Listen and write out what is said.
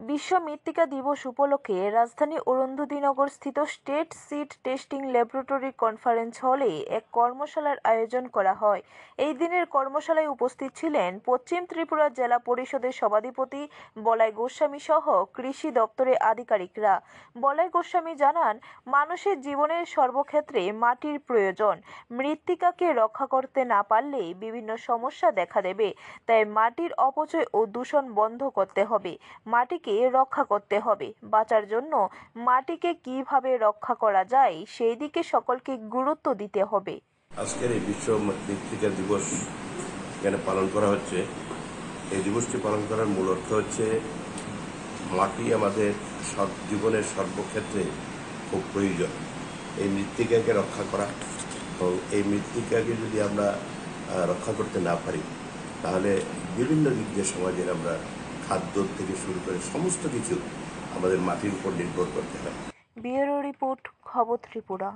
বিশ্ব মৃত্তিকা দিবস উপলক্ষে রাজধানী অরুন্ধতিনগর স্থিত state seed testing laboratory conference হলে এক কর্মশালার আয়োজন করা হয়। এই দিনের কর্মশালায় উপস্থিত ছিলেন পশ্চিম ত্রিপুরা জেলা পরিষদের সভাধিপতি বলাই গোস্বামী সহ কৃষি দপ্তরের আধিকারিকরা। বলাই গোস্বামী জানান, মানুষের জীবনের সর্বক্ষেত্রে মাটির প্রয়োজন। মৃত্তিকাকে রক্ষা করতে না পারলে বিভিন্ন সমস্যা দেখা দেবে। তাই মাটির অপচয় ও দূষণ বন্ধ করতে হবে, মাটিকে রক্ষা করতে হবে। বাঁচার জন্য মাটিকে কিভাবে রক্ষা করা যায় সেই দিকে সকলকে গুরুত্ব দিতে হবে। আজকের এই বিশ্ব মৃত্তিকা দিবস এখানে পালন করা হচ্ছে। এই দিবসটি পালন করার মূল অর্থ হচ্ছে মাটি আমাদের জীবনের সর্বক্ষেত্রে খুব প্রয়োজন। এই মৃত্তিকাকে রক্ষা করা এবং এই মৃত্তিকাকে যদি আমরা রক্ষা করতে না পারি তাহলে বিভিন্ন দিক দিয়ে সমাজের আমরা খাদ্য থেকে শুরু করে সমস্ত কিছু আমাদের মাটির উপর নির্ভর করতে হয়। ব্যুরো রিপোর্ট, খবর ত্রিপুরা।